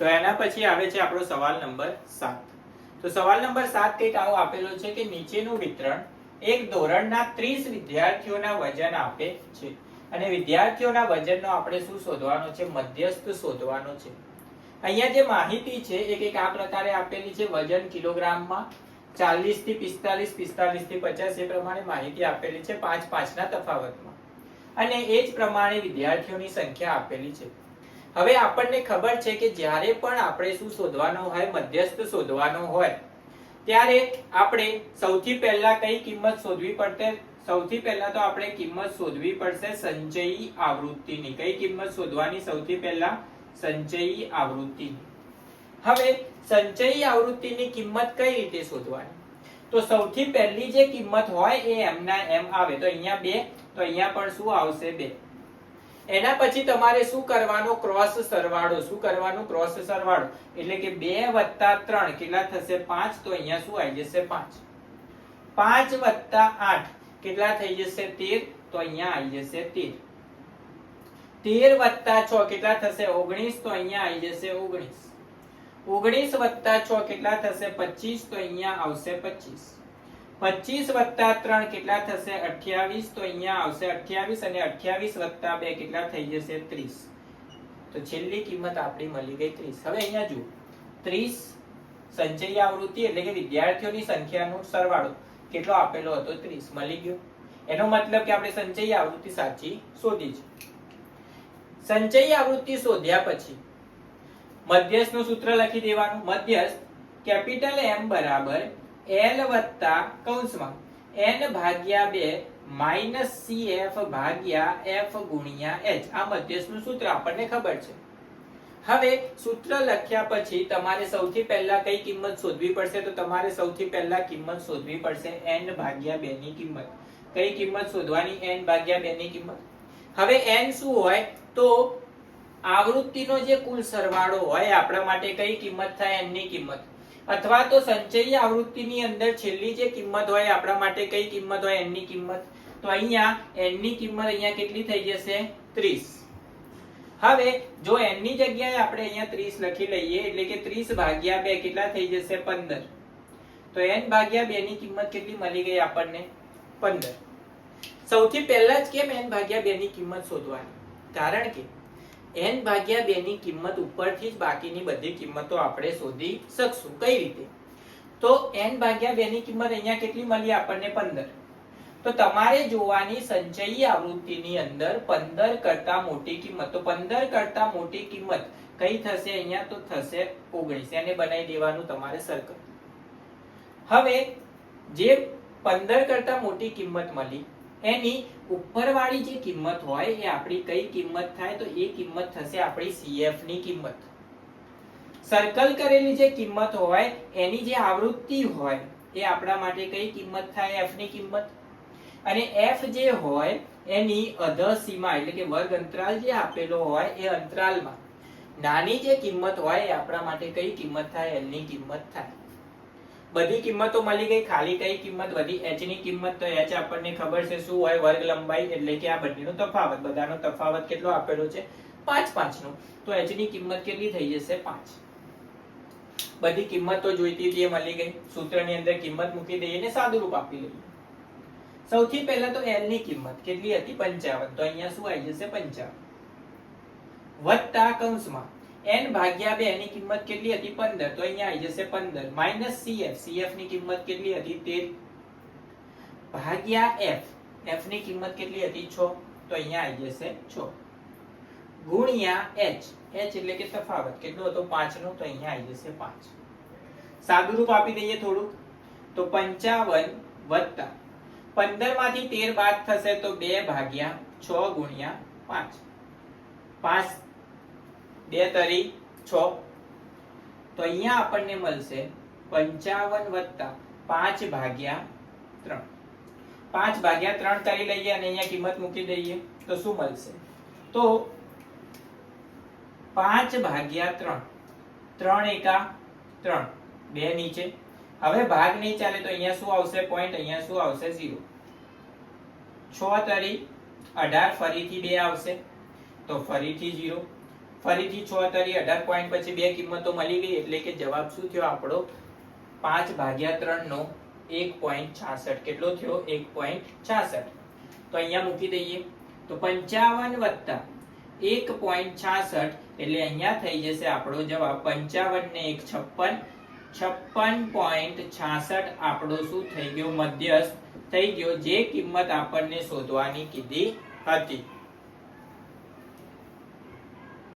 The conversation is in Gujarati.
તો એના પછી આવે છે આપણો સવાલ નંબર 7. તો સવાલ નંબર 7 કંઈક આવો આપેલો છે કે નીચેનું વિતરણ એક ધોરણના 30 વિદ્યાર્થીઓના વજન આપે છે અને વિદ્યાર્થીઓના વજનનો આપણે શું શોધવાનો છે? મધ્યસ્થ શોધવાનો છે. અહીંયા જે માહિતી છે એ કંઈક આ પ્રકારે આપેલી છે. વજન કિલોગ્રામમાં 40 થી 45, 45 થી 50 એ પ્રમાણે માહિતી આપેલી છે 5 5 ના તફાવતમાં, અને એ જ પ્રમાણે વિદ્યાર્થીઓની સંખ્યા આપેલી છે. હવે આપણને ખબર છે કે જ્યારે પણ આપણે શું શોધવાનો હોય? મધ્યસ્થ શોધવાનો હોય ત્યારે આપણે સૌથી પહેલા કઈ કિંમત શોધવી પડશે? સૌથી પહેલા તો આપણે કિંમત શોધવી પડશે સંચયી આવૃત્તિની. કઈ કિંમત શોધવાની સૌથી પહેલા? સંચયી આવૃત્તિની. હવે સંચયી આવૃત્તિની કિંમત કઈ રીતે શોધવાની? તો સૌથી પહેલી જે કિંમત હોય એ એમના એમ આવે. તો અહીંયા 2, તો અહીંયા પણ શું આવશે? 2. એના પછી તમારે શું કરવાનો? ક્રોસ સરવાળો. શું કરવાનું? ક્રોસ સરવાળો. એટલે કે 2 + 3 કેટલા થશે? 5. તો અહીંયા શું આવી જશે? 5. 5 + 8 કેટલા થઈ જશે? 13. તો અહીંયા આવી જશે 13. 13 + 6 કેટલા થશે? 19. તો અહીંયા આવી જશે 19. 19 + 6 કેટલા થશે? 25. તો અહીંયા આવશે 25. 25 + 3 કેટલા થશે? 28. તો અહીંયા આવશે 28, અને 28 + 2 કેટલા થઈ જશે? 30. તો છેલ્લી કિંમત આપણી મળી ગઈ 30. હવે અહીંયા જુઓ, 30 સંચયી આવૃત્તિ એટલે કે વિદ્યાર્થીઓની સંખ્યાનો સરવાળો કેટલો આપેલો હતો? 30 મળી ગયો. એનો મતલબ કે આપણે સંચયી આવૃત્તિ સાચી શોધી છે. સંચયી આવૃત્તિ શોધ્યા પછી મધ્યસ્થનું સૂત્ર લખી દેવાનું. મધ્યસ્થ કેપિટલ M બરાબર L વત્તા કૌંસમાં N/2 માઇનસ CF ભાગ્યા F ગુણ્યા H. આ મધ્યસ્થનું સૂત્ર આપણને ખબર છે. હવે સૂત્ર લખ્યા પછી તમારે સૌથી પહેલા કઈ કિંમત શોધવી પડશે? તો તમારે સૌથી પહેલા કિંમત શોધવી પડશે N/2 ની કિંમત. કઈ કિંમત શોધવાની? N/2 ની કિંમત. હવે N શું હોય? તો આવૃત્તિનો જે કુલ સરવાળો હોય આપણા માટે કઈ કિંમત થાય? N ની કિંમત. અથવા તો સંચયી આવૃત્તિની અંદર છેલ્લી જે કિંમત હોય આપણા માટે કઈ કિંમત હોય? N ની કિંમત. તો અહીંયા N ની કિંમત અહીંયા કેટલી થઈ જશે? 30. હવે જો N ની જગ્યાએ આપણે અહીંયા 30 લખી લઈએ એટલે કે 30/2 કેટલા થઈ જશે? 15. તો N/2 ની કિંમત કેટલી મળી ગઈ આપણને? 15. સૌથી પહેલા જ કેમ N/2 ની કિંમત શોધવાની? કારણ કે N/2 ની કિંમત ઉપરથી જ બાકીની બધી કિંમતો આપણે શોધી શકશું. કઈ રીતે? તો N/2 ની કિંમત અહીંયા કેટલી મળી આપણને? 15. તો તમારે જોવાની સંચયી આવૃત્તિની અંદર 15 કરતા મોટી કિંમત. તો 15 કરતા મોટી કિંમત કઈ થશે? અહીંયા તો થશે 19. એને બનાવી દેવાનું તમારે સર્કલ. હવે જે 15 કરતા મોટી કિંમત મળી એની ઉપરવાળી જે કિંમત હોય એ આપણી કઈ કિંમત થાય? તો એ કિંમત થશે આપણી CF ની કિંમત. સર્કલ કરેલી જે કિંમત હોય એની જે આવૃત્તિ હોય એ આપણા માટે કઈ કિંમત થાય? F ની કિંમત. અને F જે હોય એની અધઃ સીમા એટલે કે વર્ગ અંતરાલ જે આપેલો હોય એ અંતરાલમાં નાની જે કિંમત હોય એ આપણા માટે કઈ કિંમત થાય? L ની કિંમત થાય. બધી કિંમતો મળી ગઈ. ખાલી કઈ કિંમત વધી? H ની કિંમત. તો H આપણને ખબર છે શું હોય? વર્ગ લંબાઈ એટલે કે આ બંનેનો તફાવત. બધાનો તફાવત કેટલો આપેલો છે? 5 5 નો. તો H ની કિંમત કેટલી થઈ જશે? 5. બધી કિંમતો જોઈતી હતી એ મળી ગઈ. સૂત્રની અંદર કિંમત મૂકી દઈએ અને સાદુરૂપ આપી લઈએ. સૌથી પહેલા તો L ની કિંમત કેટલી હતી? 55. તો અહીંયા શું આવી જશે? 55 વત્તા કૌંસમાં N/2 ની કિંમત કેટલી હતી? 15. તો અહીંયા આવી જશે 15 માઈનસ CF. CF ની કિંમત કેટલી હતી? 13 ભાગ્યા F. F ની કિંમત કેટલી હતી? 6. તો અહીંયા આવી જશે 6 ગુણ્યા H. H એટલે કે તફાવત કેટલો હતો? 5 નો. તો અહીંયા આવી જશે 5. સાદુરૂપ આપી દઈએ થોડુંક. તો 55 વત્તા 15 માંથી 13 બાદ થશે તો 2/6 ગુણ્યા 5. 5 2 તરી 6. તો અહીંયા આપણને મળશે 55 + 5/3. 5/3 કરી લઈએ અને અહીંયા કિંમત મૂકી દઈએ તો શું મળશે? તો 5/3. 3 એકા 3. 2 નીચે. હવે ભાગ નહીં ચાલે તો અહીંયા શું આવશે? પોઈન્ટ. અહીંયા શું આવશે? 0. 6 તરી 18. ફરીથી 2 આવશે તો ફરીથી 0. ફરીથી 6 તરી 18 પોઈન્ટ પછી બે કિંમતો મળી ગઈ એટલે કે જવાબ શું થયો આપણો 5/3 નો 1.66 કેટલો થયો 1.66 તો અહીંયા મૂકી દઈએ તો 55 વત્તા 1.66 એટલે અહીંયા થઈ જશે આપણો જવાબ 55 ને 1 56.66 આપણો શું થઈ ગયો મધ્યસ્થ થઈ ગયો જે કિંમત આપણને શોધવાની કીધી હતી।